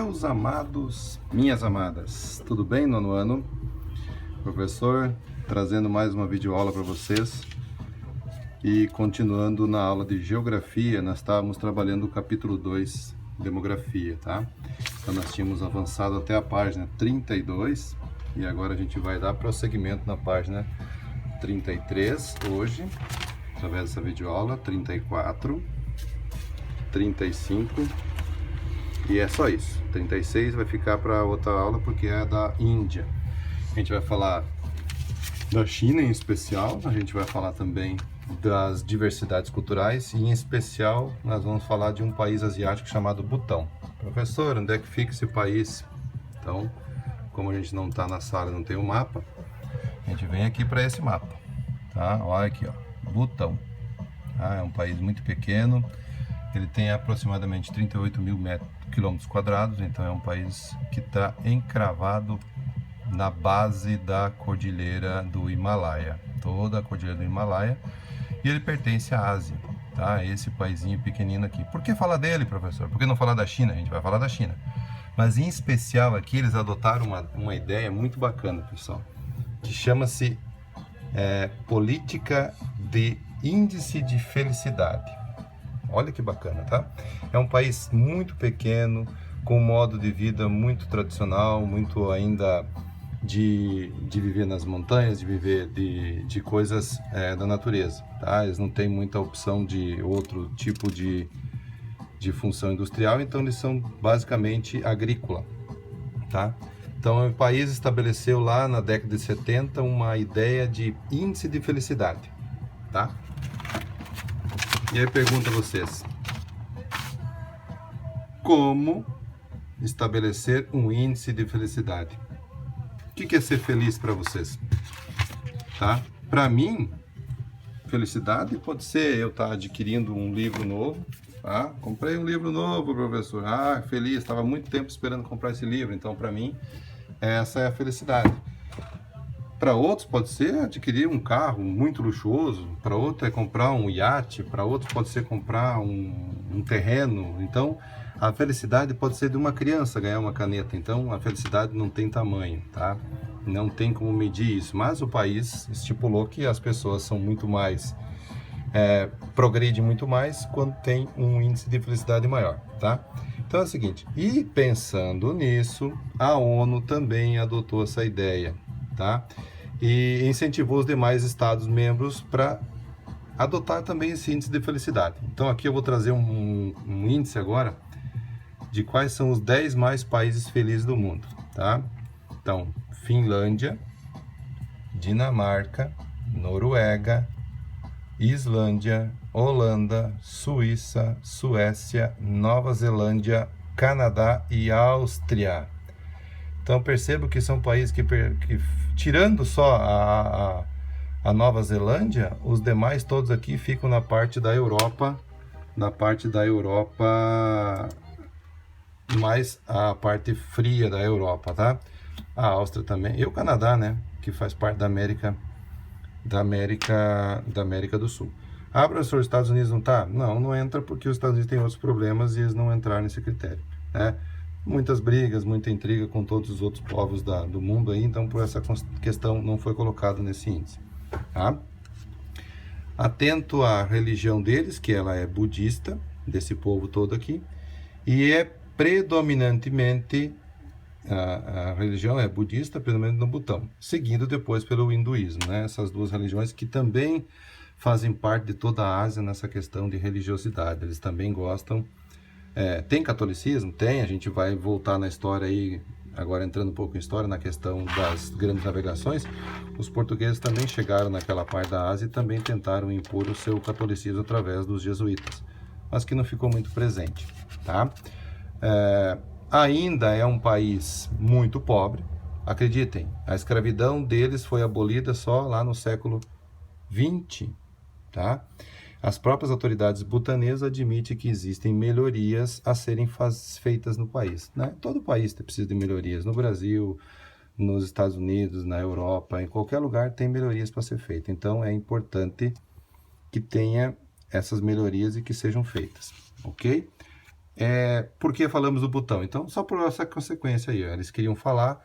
Meus amados, minhas amadas, tudo bem, nono ano? Professor, trazendo mais uma videoaula para vocês. E continuando na aula de Geografia, nós estávamos trabalhando o capítulo 2, Demografia, tá? Então nós tínhamos avançado até a página 32 e agora a gente vai dar prosseguimento na página 33 hoje, através dessa videoaula, 34, 35 e é só isso. 36 vai ficar para outra aula porque é da Índia. A gente vai falar da China em especial, a gente vai falar também das diversidades culturais e em especial nós vamos falar de um país asiático chamado Butão. Professor, onde é que fica esse país? Então, como a gente não está na sala e não tem o mapa, a gente vem aqui para esse mapa, tá? Olha aqui, ó, Butão. Ah, é um país muito pequeno, ele tem aproximadamente 38 mil quilômetros quadrados, então é um país que está encravado na base da cordilheira do Himalaia, toda a cordilheira do Himalaia, e ele pertence à Ásia, tá? Esse paizinho pequenino aqui. Por que falar dele, professor? Por que não falar da China? A gente vai falar da China. Mas em especial aqui eles adotaram uma ideia muito bacana, pessoal, que chama-se política de índice de felicidade. Olha que bacana, tá? É um país muito pequeno, com um modo de vida muito tradicional, muito ainda de viver nas montanhas, de viver de coisas da natureza, tá? Eles não têm muita opção de outro tipo de função industrial, então eles são basicamente agrícola, tá? Então o país estabeleceu lá na década de 70 uma ideia de índice de felicidade, tá? E aí pergunto a vocês, como estabelecer um índice de felicidade? O que é ser feliz para vocês? Tá? Para mim, felicidade pode ser eu estar adquirindo um livro novo. Tá? Comprei um livro novo, professor. Ah, feliz, estava muito tempo esperando comprar esse livro. Então, para mim, essa é a felicidade. Para outros pode ser adquirir um carro muito luxuoso, para outro é comprar um iate, para outros pode ser comprar um terreno. Então, a felicidade pode ser de uma criança ganhar uma caneta. Então, a felicidade não tem tamanho, tá? Não tem como medir isso. Mas o país estipulou que as pessoas são muito mais, progredem muito mais quando tem um índice de felicidade maior, tá? Então é o seguinte, e pensando nisso, a ONU também adotou essa ideia, tá? E incentivou os demais Estados-membros para adotar também esse índice de felicidade. Então aqui eu vou trazer um índice agora de quais são os 10 mais países felizes do mundo, tá? Então, Finlândia, Dinamarca, Noruega, Islândia, Holanda, Suíça, Suécia, Nova Zelândia, Canadá e Áustria. Então percebo que são países que tirando só a Nova Zelândia, os demais todos aqui ficam na parte da Europa, mais a parte fria da Europa, tá? A Áustria também, e o Canadá, né, que faz parte da América do Sul. Ah, professor, os Estados Unidos não tá? Não, não entra porque os Estados Unidos têm outros problemas e eles não entraram nesse critério, né? Muitas brigas, muita intriga com todos os outros povos do mundo aí, então por essa questão não foi colocado nesse índice, tá? Atento à religião deles, que ela é budista, desse povo todo aqui, e é predominantemente, a religião é budista, predominante no Butão, seguindo depois pelo hinduísmo, né? Essas duas religiões que também fazem parte de toda a Ásia nessa questão de religiosidade, eles também gostam. Tem catolicismo? Tem, a gente vai voltar na história aí, agora entrando um pouco em história, na questão das grandes navegações. Os portugueses também chegaram naquela parte da Ásia e também tentaram impor o seu catolicismo através dos jesuítas, mas que não ficou muito presente, tá? Ainda é um país muito pobre, acreditem, a escravidão deles foi abolida só lá no século XX, tá? As próprias autoridades butanesas admitem que existem melhorias a serem feitas no país, né? Todo país precisa de melhorias, no Brasil, nos Estados Unidos, na Europa, em qualquer lugar tem melhorias para ser feitas. Então é importante que tenha essas melhorias e que sejam feitas, ok? Por que falamos do Butão? Então, só por essa consequência aí, ó, eles queriam falar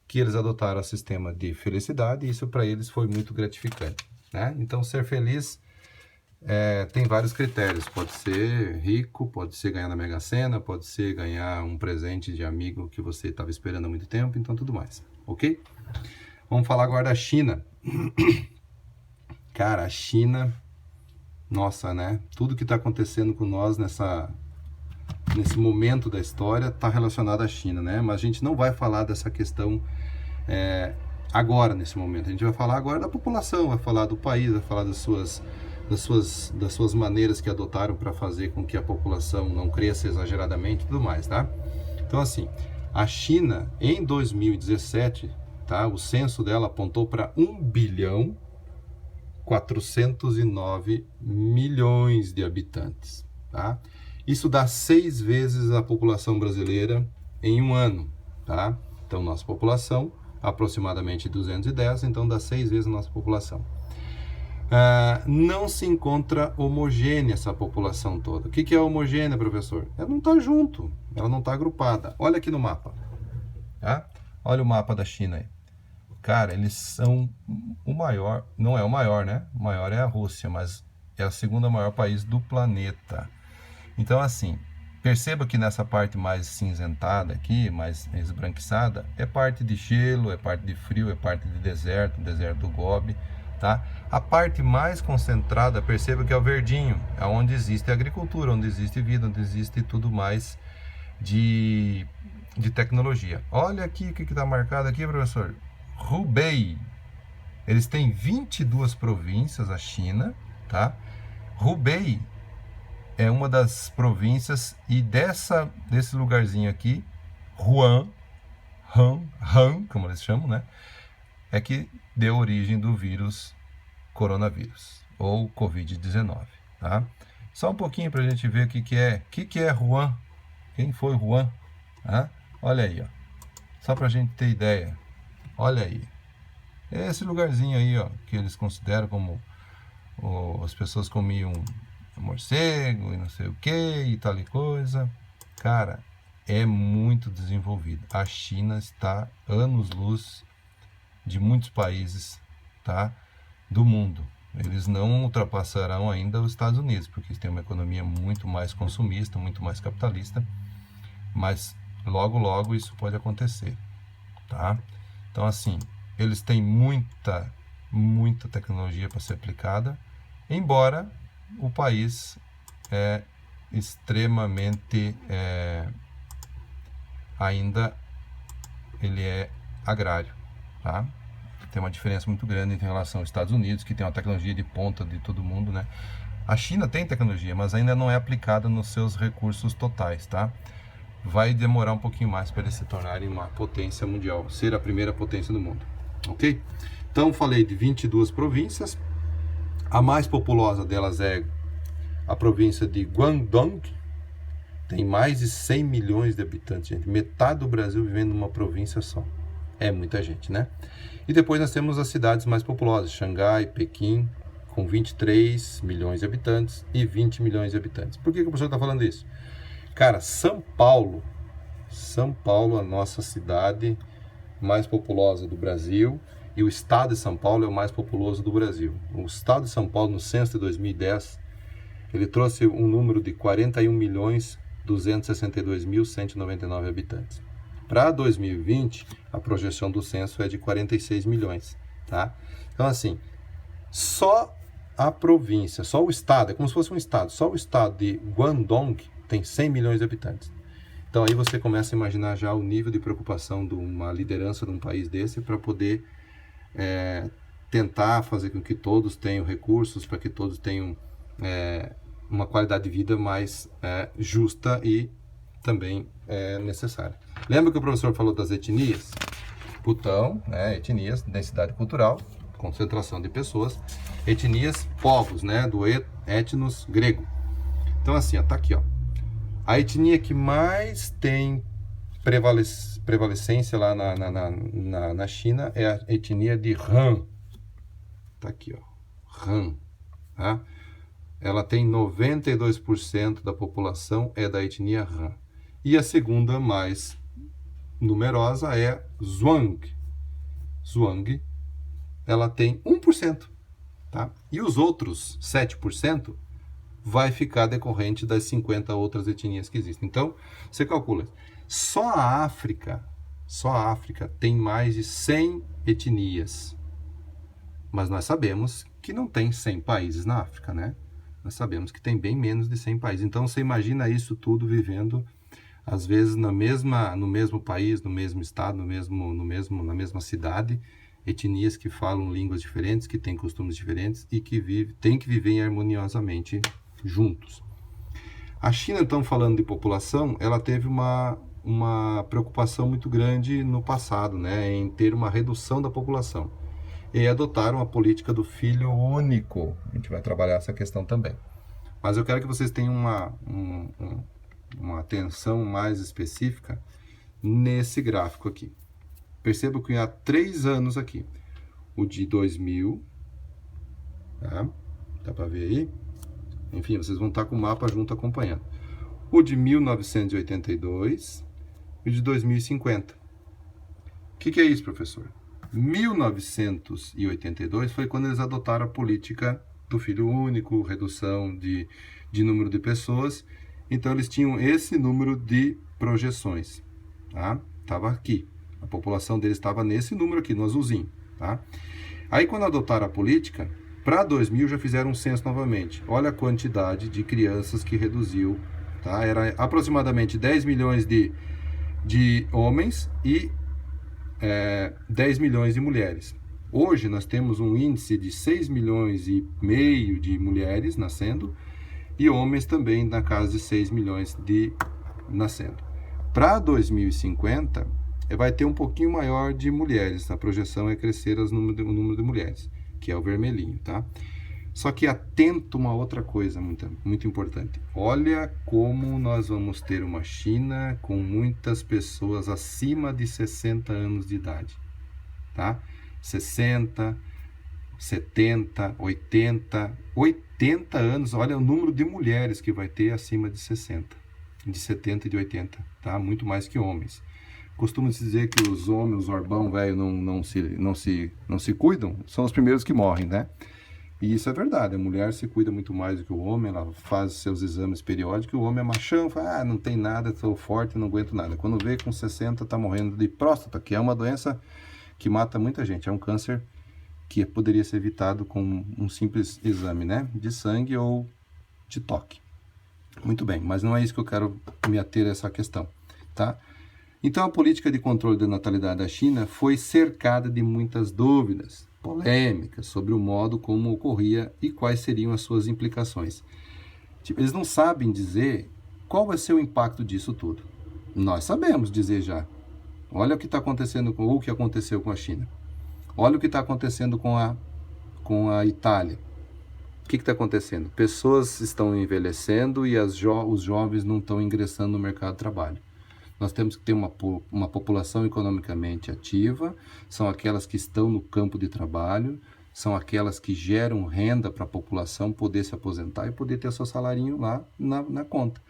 que eles adotaram o sistema de felicidade e isso para eles foi muito gratificante, né? Então, ser feliz tem vários critérios. Pode ser rico, pode ser ganhar na Mega Sena, pode ser ganhar um presente de amigo que você estava esperando há muito tempo, então tudo mais, ok? Vamos falar agora da China. Cara, a China, nossa, né? Tudo que está acontecendo com nós nesse momento da história está relacionado à China, né? Mas a gente não vai falar dessa questão agora, nesse momento. A gente vai falar agora da população, vai falar do país, vai falar das suas maneiras que adotaram para fazer com que a população não cresça exageradamente e tudo mais, tá? Então, assim, a China, em 2017, tá? O censo dela apontou para 1.409 bilhões de habitantes, tá? Isso dá 6 vezes a população brasileira em um ano, tá? Então, nossa população, aproximadamente 210, então dá 6 vezes a nossa população. Não se encontra homogênea essa população toda. O que é homogênea, professor? Ela não está junto, ela não está agrupada. Olha aqui no mapa, tá? Olha o mapa da China aí. Cara, eles são o maior, não é o maior, né? O maior é a Rússia, mas é o segundo maior país do planeta. Então, assim, perceba que nessa parte mais cinzentada aqui, mais esbranquiçada, é parte de gelo, é parte de frio, é parte de deserto, deserto do Gobi, tá? A parte mais concentrada, perceba que é o verdinho, é onde existe agricultura, onde existe vida, onde existe tudo mais de tecnologia. Olha aqui o que está marcado aqui, professor. Hubei. Eles têm 22 províncias, a China, tá? Hubei é uma das províncias e desse lugarzinho aqui, Han, como eles chamam, né? É que deu origem do vírus coronavírus, ou Covid-19, tá? Só um pouquinho para a gente ver o que é. O que é Wuhan? Quem foi Wuhan? Olha aí, ó. Só para a gente ter ideia. Olha aí. É esse lugarzinho aí, ó, que eles consideram como as pessoas comiam morcego e não sei o que e tal e coisa. Cara, é muito desenvolvido. A China está anos-luz de muitos países, tá, do mundo. Eles não ultrapassarão ainda os Estados Unidos, porque eles têm uma economia muito mais consumista, muito mais capitalista, mas logo, logo isso pode acontecer, tá? Então, assim, eles têm muita tecnologia para ser aplicada, embora o país é extremamente ainda ele é agrário, tá? Tem uma diferença muito grande em relação aos Estados Unidos, que tem uma tecnologia de ponta de todo mundo, né? A China tem tecnologia, mas ainda não é aplicada nos seus recursos totais, tá? Vai demorar um pouquinho mais para eles se tornarem uma potência mundial, ser a primeira potência do mundo, ok? Então, falei de 22 províncias. A mais populosa delas é a província de Guangdong. Tem mais de 100 milhões de habitantes, gente. Metade do Brasil vivendo numa província só. É muita gente, né? E depois nós temos as cidades mais populosas, Xangai, Pequim, com 23 milhões de habitantes e 20 milhões de habitantes. Por que o professor está falando isso? Cara, São Paulo, a nossa cidade mais populosa do Brasil, e o estado de São Paulo é o mais populoso do Brasil. O estado de São Paulo, no censo de 2010, ele trouxe um número de 41.262.199 habitantes. Para 2020, a projeção do censo é de 46 milhões, tá? Então, assim, só a província, só o estado, é como se fosse um estado, só o estado de Guangdong tem 100 milhões de habitantes. Então, aí você começa a imaginar já o nível de preocupação de uma liderança de um país desse para poder tentar fazer com que todos tenham recursos, para que todos tenham uma qualidade de vida mais justa e também necessária. Lembra que o professor falou das etnias? Butão, né, etnias, densidade cultural, concentração de pessoas, etnias, povos, né, do etnos grego. Então, assim, ó, tá aqui, ó. A etnia que mais tem prevalecência lá na China é a etnia de Han. Tá aqui, ó. Han. Tá? ela tem 92% da população é da etnia Han. E a segunda mais numerosa é Zhuang. Zhuang, ela tem 1%, tá? E os outros 7% vai ficar decorrente das 50 outras etnias que existem. Então, você calcula, só a África tem mais de 100 etnias. Mas nós sabemos que não tem 100 países na África, né? Nós sabemos que tem bem menos de 100 países. Então, você imagina isso tudo vivendo, às vezes, no mesmo país, no mesmo estado, na mesma cidade, etnias que falam línguas diferentes, que têm costumes diferentes e que têm que viver harmoniosamente juntos. A China, então, falando de população, ela teve uma preocupação muito grande no passado, né, em ter uma redução da população. E adotaram a política do filho único. A gente vai trabalhar essa questão também. Mas eu quero que vocês tenham uma atenção mais específica nesse gráfico aqui. Perceba que há 3 anos aqui, o de 2000, tá? Dá para ver aí? Enfim, vocês vão estar com o mapa junto acompanhando. O de 1982 e o de 2050. O que é isso, professor? 1982 foi quando eles adotaram a política do filho único, redução de número de pessoas. Então, eles tinham esse número de projeções, tá? Estava aqui. A população deles estava nesse número aqui, no azulzinho, tá? Aí, quando adotaram a política, para 2000 já fizeram um censo novamente. Olha a quantidade de crianças que reduziu, tá? Era aproximadamente 10 milhões de homens e 10 milhões de mulheres. Hoje nós temos um índice de 6 milhões e meio de mulheres nascendo e homens também na casa de 6 milhões de nascendo. Para 2050 vai ter um pouquinho maior de mulheres. A projeção é crescer o número de mulheres, que é o vermelhinho, tá? Só que atento uma outra coisa muito importante. Olha como nós vamos ter uma China com muitas pessoas acima de 60 anos de idade, tá? 60, 70, 80 anos. Olha o número de mulheres que vai ter acima de 60, de 70 e de 80, tá? Muito mais que homens. Costuma-se dizer que os homens, os orbão velho, não se cuidam, são os primeiros que morrem, né? E isso é verdade, a mulher se cuida muito mais do que o homem, ela faz seus exames periódicos, o homem é machão, fala, não tem nada, estou forte, não aguento nada. Quando vê com 60 está morrendo de próstata, que é uma doença que mata muita gente, é um câncer que poderia ser evitado com um simples exame, né, de sangue ou de toque. Muito bem, mas não é isso que eu quero me ater a essa questão, tá? Então a política de controle da natalidade da China foi cercada de muitas dúvidas, polêmicas sobre o modo como ocorria e quais seriam as suas implicações. Eles não sabem dizer qual vai ser o impacto disso tudo. Nós sabemos dizer já. Olha o que está acontecendo ou o que aconteceu com a China. Olha o que está acontecendo com a Itália. O que está acontecendo? Pessoas estão envelhecendo e os jovens não estão ingressando no mercado de trabalho. Nós temos que ter uma população economicamente ativa, são aquelas que estão no campo de trabalho, são aquelas que geram renda para a população poder se aposentar e poder ter seu salarinho lá na conta.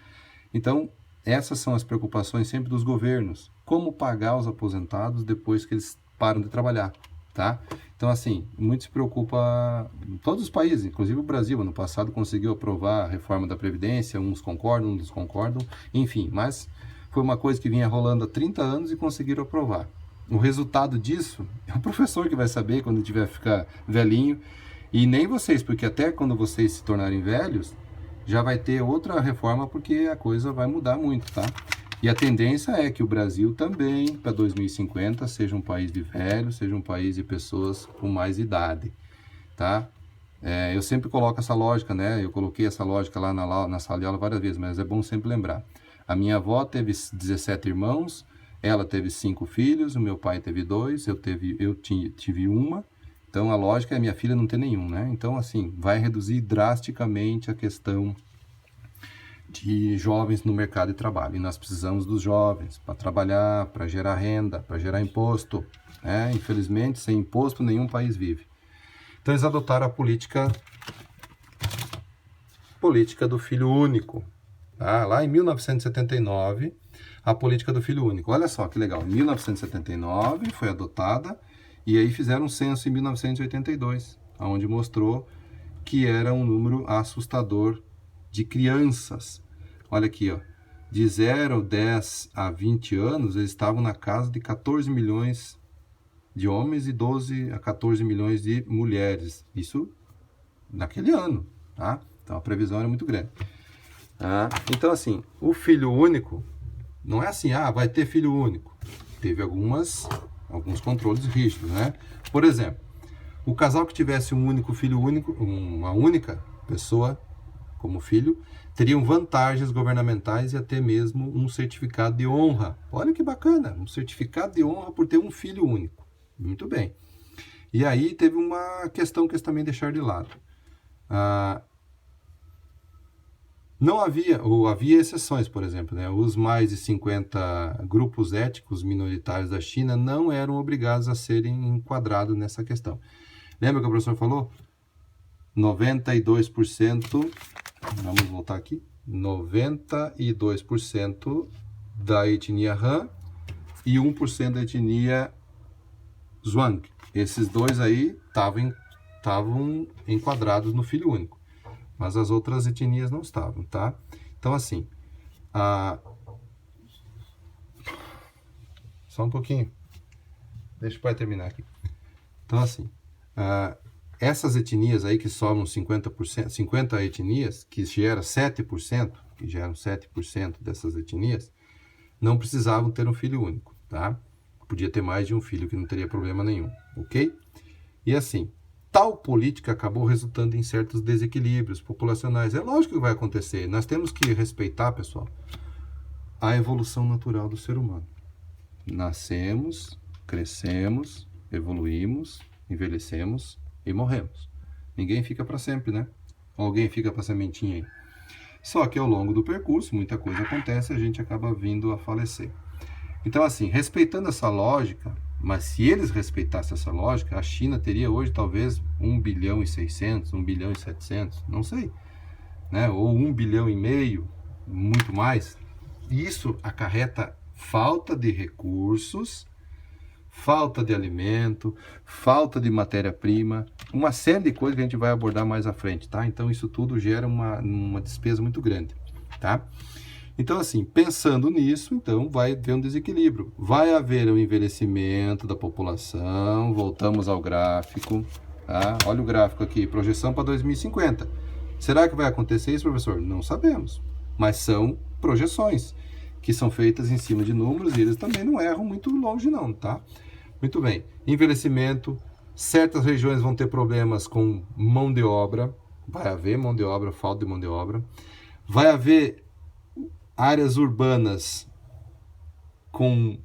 Então, essas são as preocupações sempre dos governos. Como pagar os aposentados depois que eles param de trabalhar, tá? Então, assim, muito se preocupa em todos os países, inclusive o Brasil. Ano passado conseguiu aprovar a reforma da Previdência, uns concordam, uns desconcordam, enfim, mas foi uma coisa que vinha rolando há 30 anos e conseguiram aprovar. O resultado disso é o professor que vai saber quando tiver ficar velhinho, e nem vocês, porque até quando vocês se tornarem velhos, já vai ter outra reforma, porque a coisa vai mudar muito, tá? E a tendência é que o Brasil também, para 2050, seja um país de velhos, seja um país de pessoas com mais idade, tá? Eu sempre coloco essa lógica, né? Eu coloquei essa lógica lá na sala de aula várias vezes, mas é bom sempre lembrar. A minha avó teve 17 irmãos, ela teve 5 filhos, o meu pai teve 2, eu tive uma. Então, a lógica é minha filha não ter nenhum, né? Então, assim, vai reduzir drasticamente a questão de jovens no mercado de trabalho. E nós precisamos dos jovens para trabalhar, para gerar renda, para gerar imposto, né? Infelizmente, sem imposto, nenhum país vive. Então, eles adotaram a política política do filho único. Tá? Lá em 1979, a política do filho único. Olha só que legal, em 1979 foi adotada e aí fizeram um censo em 1982, onde mostrou que era um número assustador de crianças. Olha aqui, ó, de 0, 10 a 20 anos, eles estavam na casa de 14 milhões de homens e 12 a 14 milhões de mulheres. Isso naquele ano, tá? Então a previsão era muito grande. Então, assim, o filho único, não é assim, vai ter filho único. Teve alguns controles rígidos, né? Por exemplo, o casal que tivesse um único filho único, uma única pessoa como filho, teriam vantagens governamentais e até mesmo um certificado de honra. Olha que bacana, um certificado de honra por ter um filho único. Muito bem. E aí teve uma questão que eles também deixaram de lado. Não havia, ou havia exceções, por exemplo, né? Os mais de 50 grupos étnicos minoritários da China não eram obrigados a serem enquadrados nessa questão. Lembra que o professor falou? 92%, vamos voltar aqui, 92% da etnia Han e 1% da etnia Zhuang. Esses dois aí estavam enquadrados no filho único. Mas as outras etnias não estavam, tá? Então, assim, só um pouquinho. Deixa o pai terminar aqui. Então, assim, essas etnias aí que somam 50%, 50 etnias, que gera 7%, que geram 7% dessas etnias, não precisavam ter um filho único, tá? Podia ter mais de um filho, que não teria problema nenhum, ok? E assim, tal política acabou resultando em certos desequilíbrios populacionais. É lógico que vai acontecer. Nós temos que respeitar, pessoal, a evolução natural do ser humano. Nascemos, crescemos, evoluímos, envelhecemos e morremos. Ninguém fica para sempre, né? Ou alguém fica para sementinha aí. Só que ao longo do percurso, muita coisa acontece e a gente acaba vindo a falecer. Então, assim, respeitando essa lógica, mas se eles respeitassem essa lógica, a China teria hoje talvez 1 bilhão e 600, 1 bilhão e 700, não sei, né? Ou 1 bilhão e meio, muito mais. Isso acarreta falta de recursos, falta de alimento, falta de matéria-prima, uma série de coisas que a gente vai abordar mais à frente, tá? Então isso tudo gera uma despesa muito grande, tá? Então, assim, pensando nisso, então vai haver um desequilíbrio. Vai haver um envelhecimento da população, voltamos ao gráfico, tá? Olha o gráfico aqui, projeção para 2050. Será que vai acontecer isso, professor? Não sabemos, mas são projeções que são feitas em cima de números e eles também não erram muito longe não, tá? Muito bem, envelhecimento, certas regiões vão ter problemas com mão de obra, vai haver mão de obra, falta de mão de obra, vai haver áreas urbanas com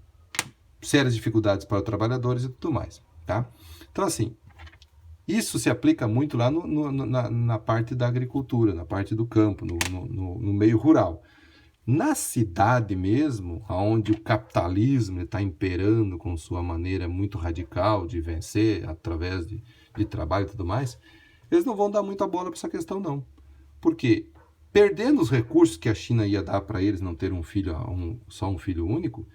sérias dificuldades para os trabalhadores e tudo mais, tá? Então, assim, isso se aplica muito lá na parte da agricultura, na parte do campo, no meio rural. Na cidade mesmo, onde o capitalismo está imperando com sua maneira muito radical de vencer através de trabalho e tudo mais, eles não vão dar muita bola para essa questão, não. Por quê? Perdendo os recursos que a China ia dar para eles não ter um filho, só um filho único,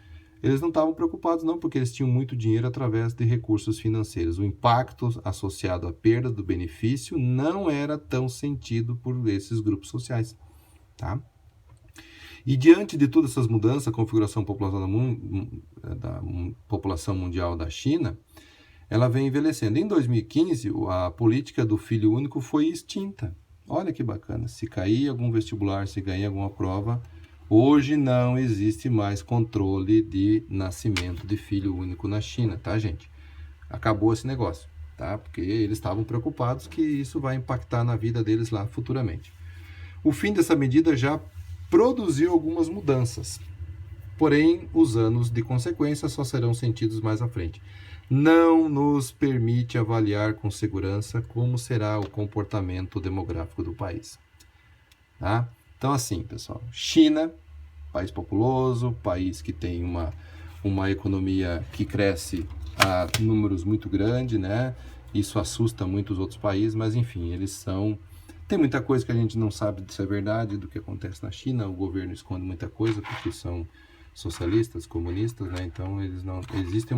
eles não estavam preocupados não, porque eles tinham muito dinheiro através de recursos financeiros. O impacto associado à perda do benefício não era tão sentido por esses grupos sociais, tá? E diante de todas essas mudanças, a configuração da população mundial da China, ela vem envelhecendo. Em 2015, a política do filho único foi extinta. Olha que bacana, se cair algum vestibular, se ganhar alguma prova, hoje não existe mais controle de nascimento de filho único na China, tá, gente? Acabou esse negócio, tá? Porque eles estavam preocupados que isso vai impactar na vida deles lá futuramente. O fim dessa medida já produziu algumas mudanças, porém os anos de consequência só serão sentidos mais à frente. Não nos permite avaliar com segurança como será o comportamento demográfico do país. Tá? Então, assim, pessoal, China, país populoso, país que tem uma economia que cresce a números muito grandes, né? Isso assusta muito os outros países, mas enfim, eles Tem muita coisa que a gente não sabe se é verdade do que acontece na China. O governo esconde muita coisa porque são socialistas, comunistas, né? Então eles não existe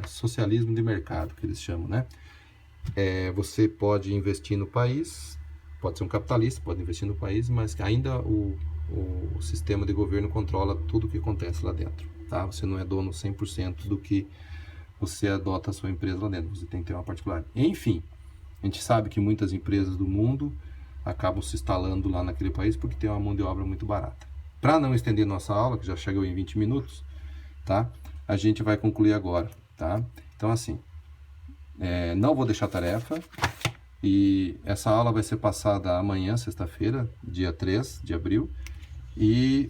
socialismo de mercado que eles chamam, né? Você pode investir no país, pode ser um capitalista, pode investir no país, mas ainda o sistema de governo controla tudo o que acontece lá dentro, tá? Você não é dono 100% do que você adota a sua empresa lá dentro, você tem que ter uma particularidade. Enfim, a gente sabe que muitas empresas do mundo acabam se instalando lá naquele país porque tem uma mão de obra muito barata. Para não estender nossa aula, que já chegou em 20 minutos, tá? A gente vai concluir agora, tá? Então, assim, não vou deixar tarefa, e essa aula vai ser passada amanhã, sexta-feira, dia 3 de abril, e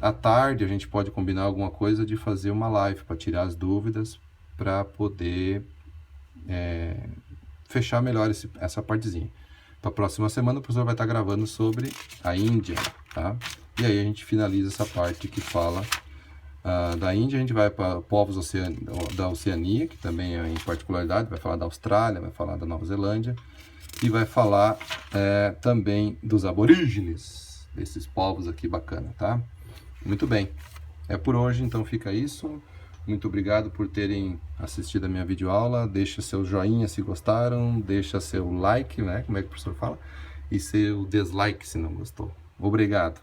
à tarde a gente pode combinar alguma coisa de fazer uma live para tirar as dúvidas, para poder fechar melhor essa partezinha. Para a próxima semana o professor vai estar gravando sobre a Índia, tá? E aí a gente finaliza essa parte que fala da Índia. A gente vai para povos da Oceania, que também é em particularidade, vai falar da Austrália, vai falar da Nova Zelândia, e vai falar também dos aborígenes, desses povos aqui bacana, tá? Muito bem, por hoje, então fica isso. Muito obrigado por terem assistido a minha videoaula. Deixa seu joinha se gostaram, deixa seu like, né? Como é que o professor fala? E seu dislike se não gostou. Obrigado.